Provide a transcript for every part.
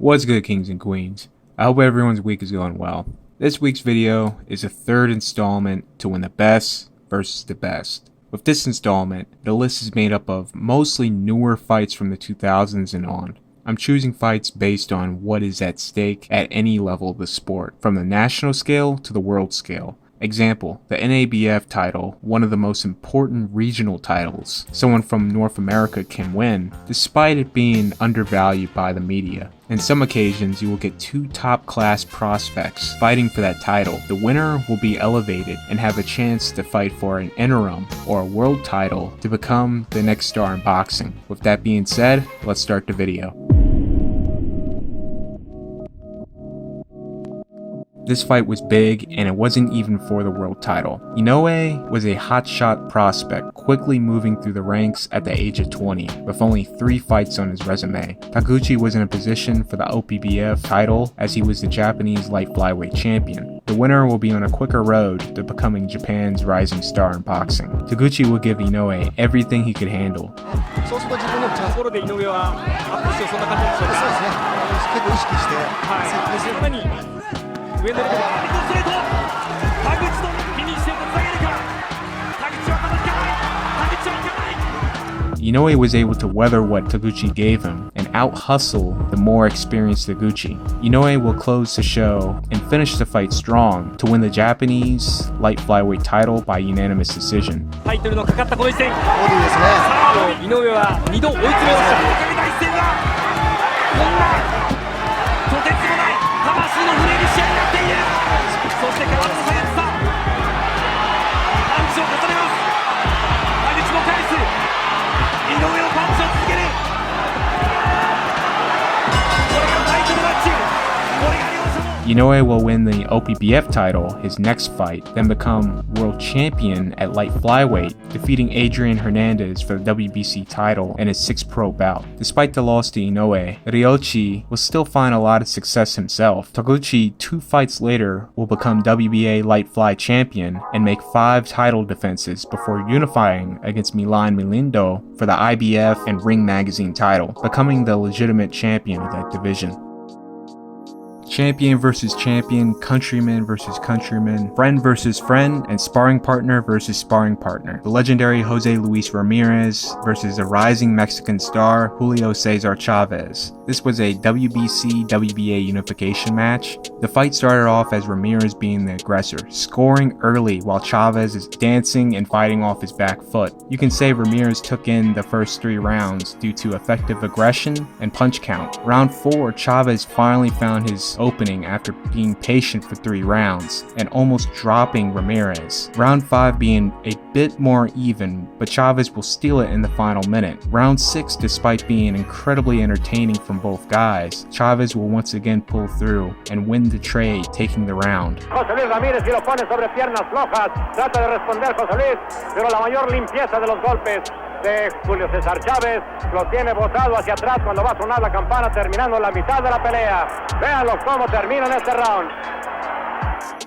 What's good, kings and queens? I hope everyone's week is going well. This week's video is a third installment to win the best versus the best. With this installment, the list is made up of mostly newer fights from the 2000s and on. I'm choosing fights based on what is at stake at any level of the sport, from the national scale to the world scale. Example, the NABF title, one of the most important regional titles someone from North America can win, despite it being undervalued by the media. In some occasions, you will get two top-class prospects fighting for that title. The winner will be elevated and have a chance to fight for an interim or a world title to become the next star in boxing. With that being said, let's start the video. This fight was big, and it wasn't even for the world title. Inoue was a hotshot prospect, quickly moving through the ranks at the age of 20, with only 3 fights on his resume. Taguchi was in a position for the OPBF title, as he was the Japanese light flyweight champion. The winner will be on a quicker road to becoming Japan's rising star in boxing. Taguchi will give Inoue everything he could handle. Inoue was able to weather what Taguchi gave him and out-hustle the more experienced Taguchi. Inoue will close the show and finish the fight strong to win the Japanese light flyweight title by unanimous decision. Inoue will win the OPBF title his next fight, then become world champion at light flyweight, defeating Adrian Hernandez for the WBC title in his 6th pro bout. Despite the loss to Inoue, Ryochi will still find a lot of success himself. Taguchi, 2 fights later, will become WBA light fly champion and make 5 title defenses before unifying against Milan Milindo for the IBF and Ring Magazine title, becoming the legitimate champion of that division. Champion versus champion, countryman versus countryman, friend versus friend, and sparring partner versus sparring partner. The legendary Jose Luis Ramirez versus the rising Mexican star Julio Cesar Chavez. This was a WBC-WBA unification match. The fight started off as Ramirez being the aggressor, scoring early while Chavez is dancing and fighting off his back foot. You can say Ramirez took in the first 3 rounds due to effective aggression and punch count. Round 4, Chavez finally found his opening after being patient for 3 rounds and almost dropping Ramirez. Round 5 being a bit more even, but Chavez will steal it in the final minute. Round 6, despite being incredibly entertaining from both guys, Chavez will once again pull through and win the trade, taking the round. José Luis Ramírez y lo pone sobre piernas flojas, trata de responder José Luis, pero la mayor limpieza de los golpes de Julio César Chávez lo tiene botado hacia atrás cuando va a sonar la campana terminando la mitad de la pelea. Véanlo cómo termina en este round.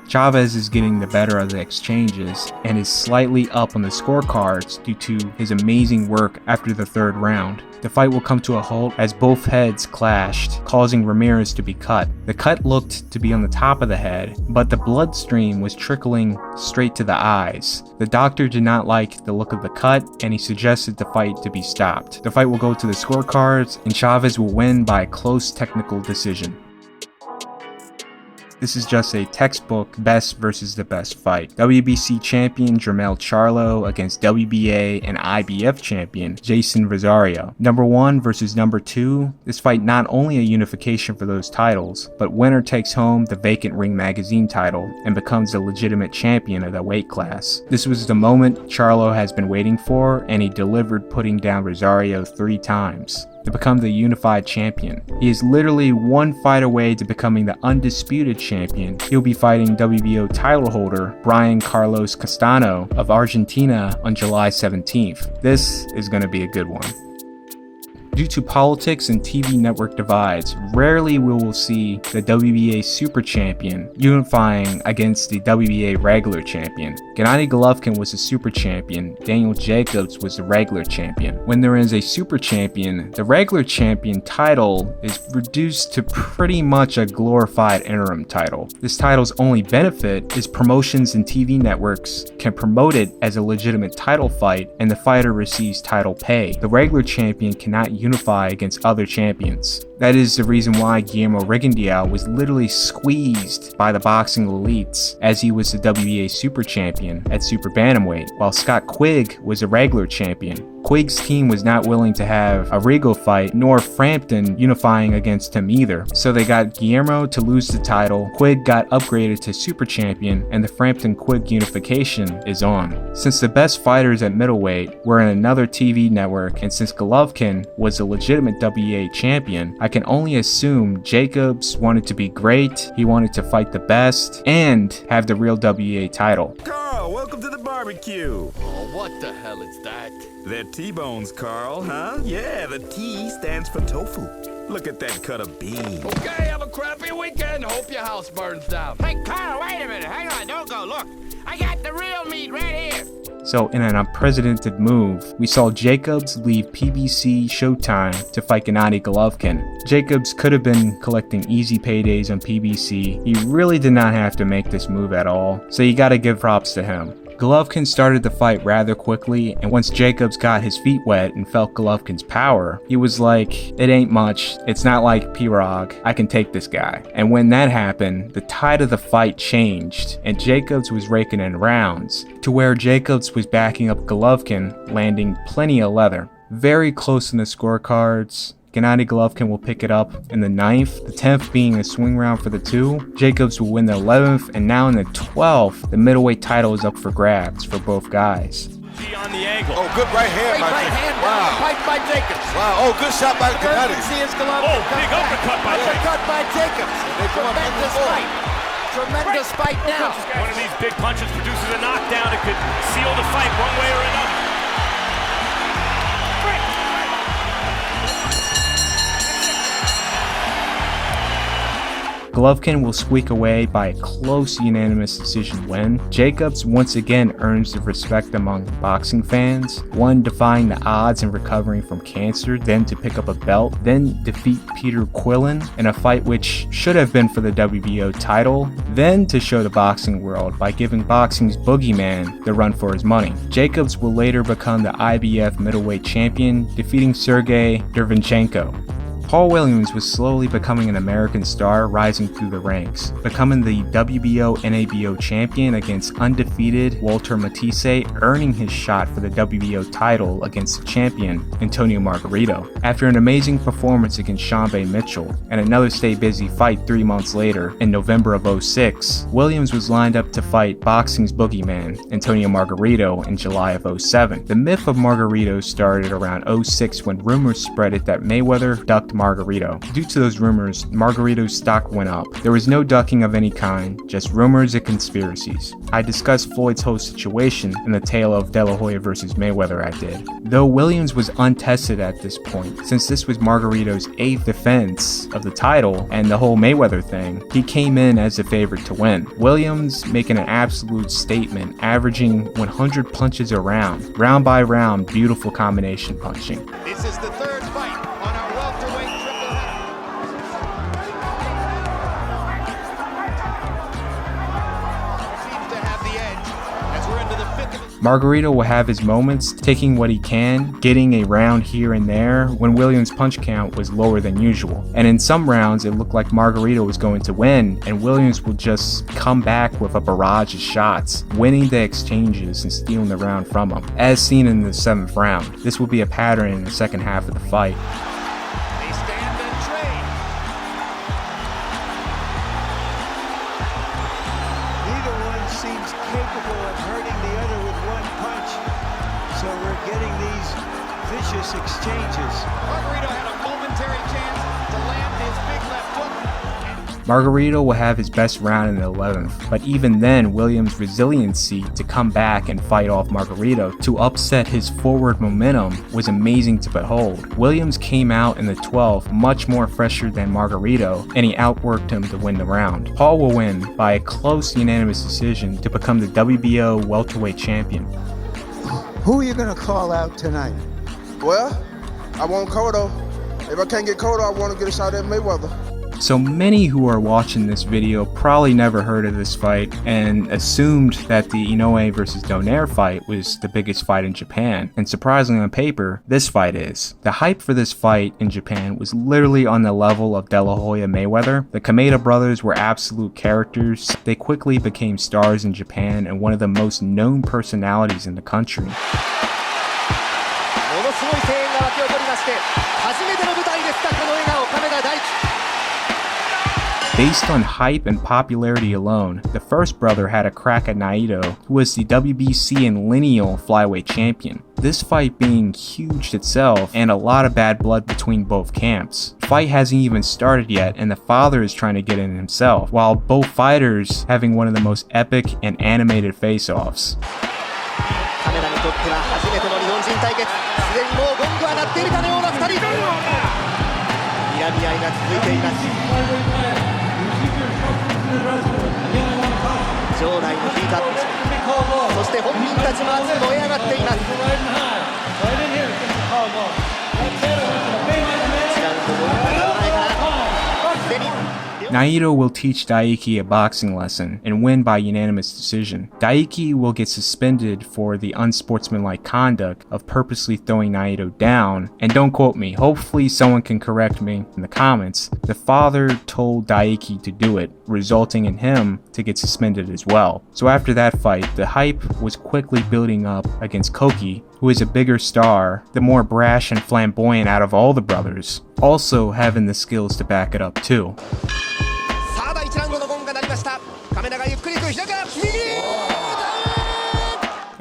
Chavez is getting the better of the exchanges and is slightly up on the scorecards due to his amazing work after the 3rd round. The fight will come to a halt as both heads clashed, causing Ramirez to be cut. The cut looked to be on the top of the head, but the bloodstream was trickling straight to the eyes. The doctor did not like the look of the cut, and he suggested the fight to be stopped. The fight will go to the scorecards, and Chavez will win by a close technical decision. This is just a textbook best versus the best fight. WBC champion Jermell Charlo against WBA and IBF champion Jason Rosario. Number 1 versus number 2. This fight not only a unification for those titles, but winner takes home the vacant Ring Magazine title and becomes the legitimate champion of the weight class. This was the moment Charlo has been waiting for, and he delivered, putting down Rosario 3 times to become the unified champion. He is literally 1 fight away to becoming the undisputed champion. He'll be fighting WBO title holder Brian Carlos Castano of Argentina on July 17th. This is going to be a good one. Due to politics and TV network divides, rarely we will see the WBA Super Champion unifying against the WBA regular champion. Gennady Golovkin was the Super Champion, Daniel Jacobs was the regular champion. When there is a Super Champion, the regular champion title is reduced to pretty much a glorified interim title. This title's only benefit is promotions and TV networks can promote it as a legitimate title fight and the fighter receives title pay. The regular champion cannot unify against other champions. That is the reason why Guillermo Rigondeaux was literally squeezed by the boxing elites as he was the WBA Super Champion at Super Bantamweight, while Scott Quigg was a regular champion. Quigg's team was not willing to have a Rigo fight, nor Frampton unifying against him either, so they got Guillermo to lose the title, Quigg got upgraded to Super Champion, and the Frampton-Quigg unification is on. Since the best fighters at middleweight were in another TV network, and since Golovkin was a legitimate WBA champion, I can only assume Jacobs wanted to be great, he wanted to fight the best, and have the real WBA title. Carl, welcome to the barbecue. Oh, what the hell is that? They're T-bones, Carl, huh? Yeah, the T stands for tofu. Look at that cut of bean. Okay, have a crappy weekend. Hope your house burns down. Hey, Carl, wait a minute. Hang on, don't go. Look, I got the real meat right here. So in an unprecedented move, we saw Jacobs leave PBC Showtime to fight Gennady Golovkin. Jacobs could have been collecting easy paydays on PBC. He really did not have to make this move at all, so you gotta give props to him. Golovkin started the fight rather quickly, and once Jacobs got his feet wet and felt Golovkin's power, he was like, it ain't much, it's not like Pirog, I can take this guy. And when that happened, the tide of the fight changed, and Jacobs was raking in rounds, to where Jacobs was backing up Golovkin, landing plenty of leather. Very close in the scorecards. Gennady Golovkin will pick it up in the 9th, the 10th being a swing round for the 2. Jacobs will win the 11th, and now in the 12th, the middleweight title is up for grabs for both guys. On the angle. Oh, good right hand by Jacobs. Wow. Pipe by Jacobs. Wow. Oh, good shot by Gennady. Oh, big uppercut by Jacobs. Uppercut by Jacobs. Tremendous fight. Tremendous fight now. One of these big punches produces a knockdown. It could seal the fight one way or another. Golovkin will squeak away by a close unanimous decision win. Jacobs once again earns the respect among boxing fans, one defying the odds and recovering from cancer, then to pick up a belt, then defeat Peter Quillen in a fight which should have been for the WBO title, then to show the boxing world by giving boxing's boogeyman the run for his money. Jacobs will later become the IBF middleweight champion, defeating Sergey Derevyanchenko. Paul Williams was slowly becoming an American star, rising through the ranks, becoming the WBO NABO champion against undefeated Walter Matisse, earning his shot for the WBO title against the champion Antonio Margarito. After an amazing performance against Sean Bay Mitchell and another stay busy fight 3 months later, in November of 2006, Williams was lined up to fight boxing's boogeyman Antonio Margarito in July of 2007. The myth of Margarito started around 2006 when rumors spread it that Mayweather ducked Margarito. Due to those rumors, Margarito's stock went up. There was no ducking of any kind, just rumors and conspiracies. I discussed Floyd's whole situation in the tale of De La Hoya versus Mayweather I did. Though Williams was untested at this point, since this was Margarito's 8th defense of the title and the whole Mayweather thing, he came in as the favorite to win. Williams making an absolute statement, averaging 100 punches a round by round, beautiful combination punching. This is the third fight on our welterweight triple header. Seems to have the edge as we're into the 5th of the... Margarito will have his moments, taking what he can, getting a round here and there when Williams' punch count was lower than usual. And in some rounds, it looked like Margarito was going to win, and Williams would just come back with a barrage of shots, winning the exchanges and stealing the round from him. As seen in the 7th round, this will be a pattern in the second half of the fight. They stand and trade. Neither one seems capable of hurting the other with one punch, so we're getting these vicious exchanges. Margarito had a momentary chance to land his big left hook. Margarito will have his best round in the 11th, but even then Williams' resiliency to come back and fight off Margarito to upset his forward momentum was amazing to behold. Williams came out in the 12th much more fresher than Margarito, and he outworked him to win the round. Paul will win by a close unanimous decision to become the WBO welterweight champion. Who are you going to call out tonight? Well, I want Cotto. If I can't get Cotto, I want to get a shot at Mayweather. So many who are watching this video probably never heard of this fight and assumed that the Inoue versus Donaire fight was the biggest fight in Japan, and surprisingly on paper, this fight is. The hype for this fight in Japan was literally on the level of De La Hoya Mayweather. The Kameda brothers were absolute characters. They quickly became stars in Japan and one of the most known personalities in the country. Based on hype and popularity alone, the first brother had a crack at Naito, who was the WBC and lineal flyweight champion. This fight being huge itself and a lot of bad blood between both camps. The fight hasn't even started yet and the father is trying to get in himself, while both fighters having one of the most epic and animated face-offs. Naito will teach Daiki a boxing lesson and win by unanimous decision. Daiki will get suspended for the unsportsmanlike conduct of purposely throwing Naito down, and don't quote me, hopefully someone can correct me in the comments. The father told Daiki to do it, resulting in him to get suspended as well. So after that fight, the hype was quickly building up against Koki, who is a bigger star, the more brash and flamboyant out of all the brothers, also having the skills to back it up too.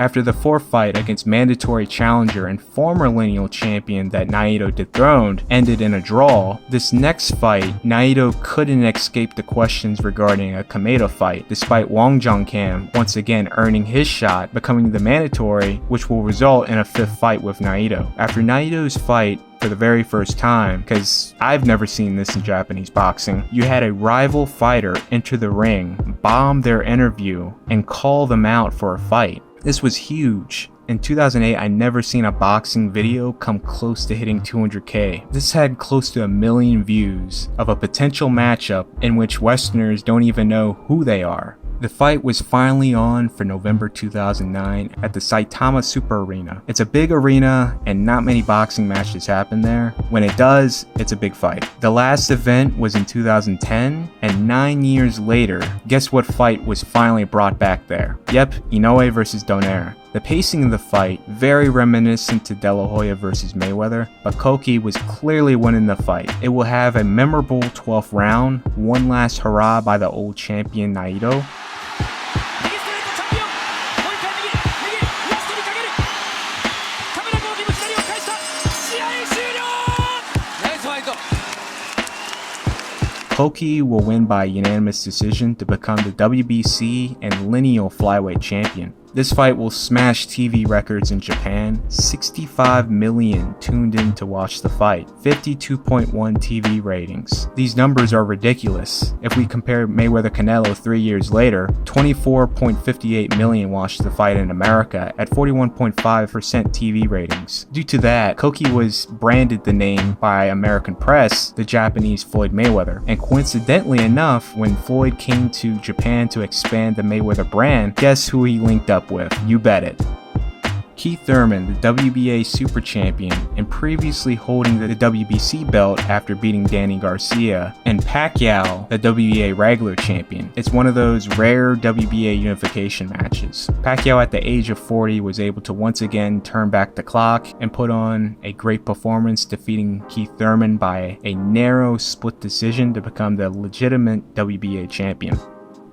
After the fourth fight against mandatory challenger and former lineal champion that Naito dethroned ended in a draw, this next fight, Naito couldn't escape the questions regarding a Kameda fight, despite Wong Jong-Kam once again earning his shot, becoming the mandatory, which will result in a fifth fight with Naito. After Naito's fight, for the very first time, because I've never seen this in Japanese boxing, you had a rival fighter enter the ring, bomb their interview, and call them out for a fight. This was huge. In 2008, I never seen a boxing video come close to hitting 200K. This had close to 1 million views of a potential matchup in which Westerners don't even know who they are. The fight was finally on for November 2009 at the Saitama Super Arena. It's a big arena and not many boxing matches happen there. When it does, it's a big fight. The last event was in 2010, and 9 years later, guess what fight was finally brought back there? Yep, Inoue versus Donaire. The pacing of the fight, very reminiscent to De La Hoya versus Mayweather, but Koki was clearly winning the fight. It will have a memorable 12th round, one last hurrah by the old champion Naito. Koki will win by unanimous decision to become the WBC and lineal flyweight champion. This fight will smash TV records in Japan. 65 million tuned in to watch the fight. 52.1 TV ratings. These numbers are ridiculous. If we compare Mayweather-Canelo 3 years later, 24.58 million watched the fight in America at 41.5% TV ratings. Due to that, Koki was branded the name by American press, the Japanese Floyd Mayweather. And coincidentally enough, when Floyd came to Japan to expand the Mayweather brand, guess who he linked up with? You bet it. Keith Thurman, the WBA Super Champion, and previously holding the WBC belt after beating Danny Garcia, and Pacquiao, the WBA regular champion. It's one of those rare WBA unification matches. Pacquiao at the age of 40 was able to once again turn back the clock and put on a great performance, defeating Keith Thurman by a narrow split decision to become the legitimate WBA champion.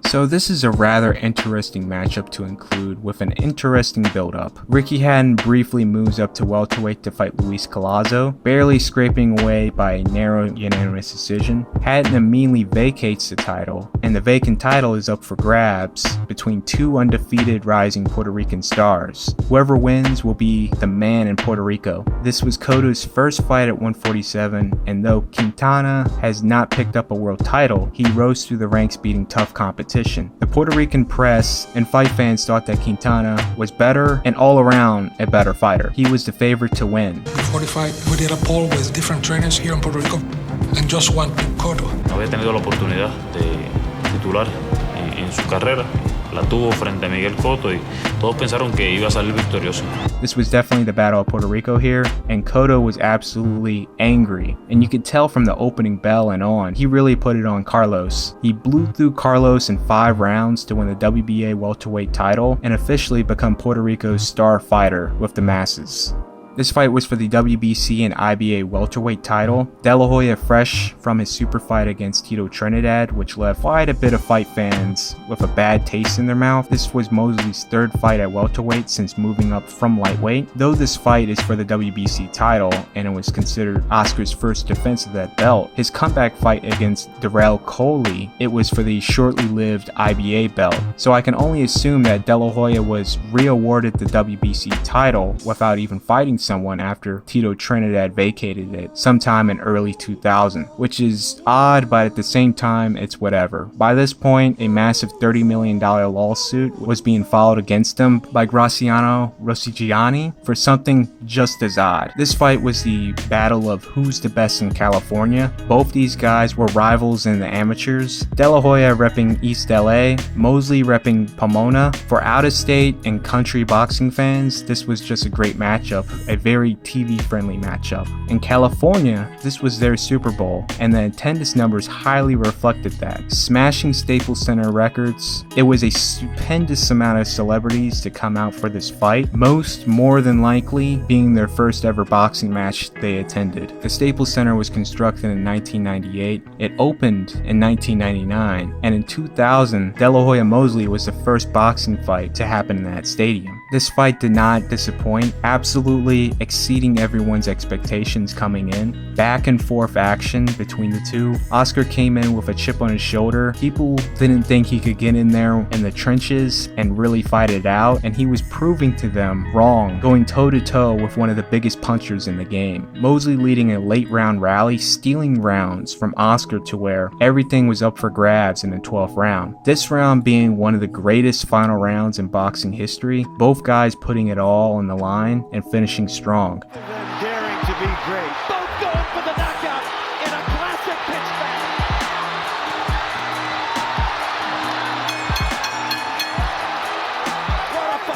So this is a rather interesting matchup to include with an interesting build-up. Ricky Hatton briefly moves up to welterweight to fight Luis Collazo, barely scraping away by a narrow unanimous decision. Hatton immediately vacates the title, and the vacant title is up for grabs between two undefeated rising Puerto Rican stars. Whoever wins will be the man in Puerto Rico. This was Cotto's first fight at 147, and though Quintana has not picked up a world title, he rose through the ranks beating tough competition. The Puerto Rican press and fight fans thought that Quintana was better and all around a better fighter. He was the favorite to win. Before the fight, we did a poll with different trainers here in Puerto Rico and just one picked Cotto. Había tenido la oportunidad de titular en su carrera. La tuvo frente a Miguel Cotto y todos pensaron que iba a salir victorioso. This was definitely the Battle of Puerto Rico here, and Cotto was absolutely angry. And you could tell from the opening bell and on, he really put it on Carlos. He blew through Carlos in 5 rounds to win the WBA welterweight title and officially become Puerto Rico's star fighter with the masses. This fight was for the WBC and IBA welterweight title. De La Hoya fresh from his super fight against Tito Trinidad, which left quite a bit of fight fans with a bad taste in their mouth. This was Mosley's 3rd fight at welterweight since moving up from lightweight. Though this fight is for the WBC title and it was considered Oscar's first defense of that belt, his comeback fight against Darrell Coley, it was for the shortly lived IBA belt. So I can only assume that De La Hoya was re-awarded the WBC title without even fighting someone after Tito Trinidad vacated it sometime in early 2000, which is odd, but at the same time it's whatever. By this point, a massive $30 million lawsuit was being filed against him by Graziano Rosicchiani for something just as odd. This fight was the battle of who's the best in California. Both these guys were rivals in the amateurs. De La Hoya repping East LA, Mosley repping Pomona. For out-of-state and country boxing fans, this was just a great matchup, a very TV-friendly matchup. In California, this was their Super Bowl, and the attendance numbers highly reflected that. Smashing Staples Center records, it was a stupendous amount of celebrities to come out for this fight, most more than likely being their first ever boxing match they attended. The Staples Center was constructed in 1998, it opened in 1999, and in 2000, De La Hoya Mosley was the first boxing fight to happen in that stadium. This fight did not disappoint, absolutely exceeding everyone's expectations coming in. Back and forth action between the two. Oscar came in with a chip on his shoulder. People didn't think he could get in there in the trenches and really fight it out, and he was proving to them wrong, going toe-to-toe with one of the biggest punchers in the game. Mosley leading a late round rally, stealing rounds from Oscar to where everything was up for grabs in the 12th round. This round being one of the greatest final rounds in boxing history, both guys putting it all on the line and finishing strong. Daring to be great. Both going for the knockout in a classic pitch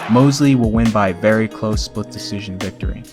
back. Mosley will win by a very close split decision victory.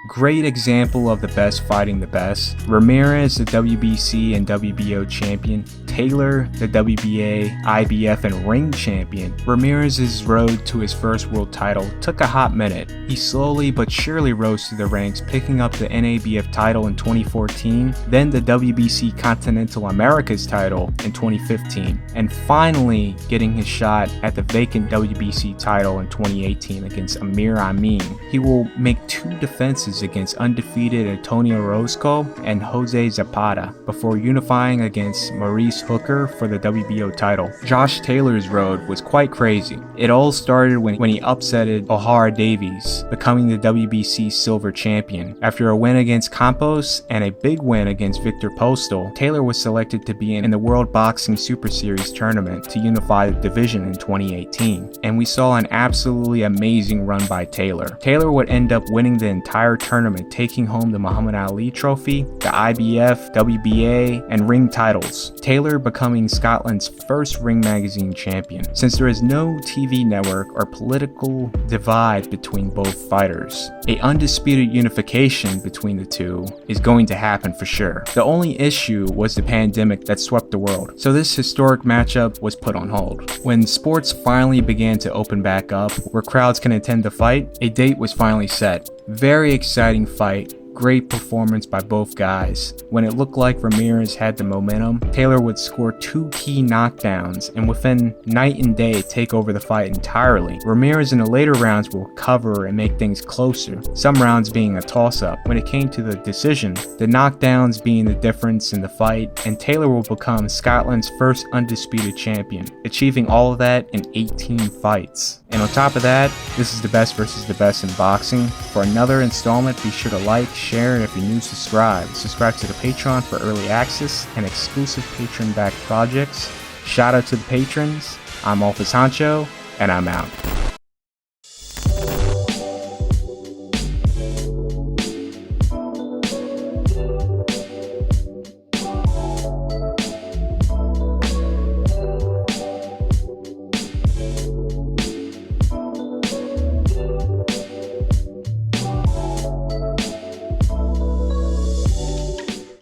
Great example of the best fighting the best. Ramirez, the WBC and WBO champion. Taylor, the WBA, IBF, and ring champion. Ramirez's road to his first world title took a hot minute. He slowly but surely rose through the ranks, picking up the NABF title in 2014, then the WBC Continental Americas title in 2015, and finally getting his shot at the vacant WBC title in 2018 against Amir Amin. He will make 2 defenses against undefeated Antonio Orozco and Jose Zapata before unifying against Maurice Hooker for the WBO title. Josh Taylor's road was quite crazy. It all started when he upsetted O'Hara Davies, becoming the WBC silver champion. After a win against Campos and a big win against Victor Postal, Taylor was selected to be in the World Boxing Super Series tournament to unify the division in 2018. And we saw an absolutely amazing run by Taylor. Taylor would end up winning the entire tournament, taking home the Muhammad Ali Trophy, the IBF, WBA, and ring titles. Taylor becoming Scotland's first Ring Magazine champion, since there is no TV network or political divide between both fighters. A undisputed unification between the two is going to happen for sure. The only issue was the pandemic that swept the world, so this historic matchup was put on hold. When sports finally began to open back up, where crowds can attend the fight, a date was finally set. Very exciting fight. great performance by both guys. When it looked like Ramirez had the momentum, Taylor would score 2 key knockdowns and within night and day take over the fight entirely. Ramirez in the later rounds will cover and make things closer, some rounds being a toss-up. When it came to the decision, the knockdowns being the difference in the fight, and Taylor will become Scotland's first undisputed champion, achieving all of that in 18 fights. And on top of that, this is the best versus the best in boxing. For another installment, be sure to like, share, and if you're new, subscribe. Subscribe to the Patreon for early access and exclusive patron-backed projects. Shout out to the patrons. I'm Office Honcho, and I'm out.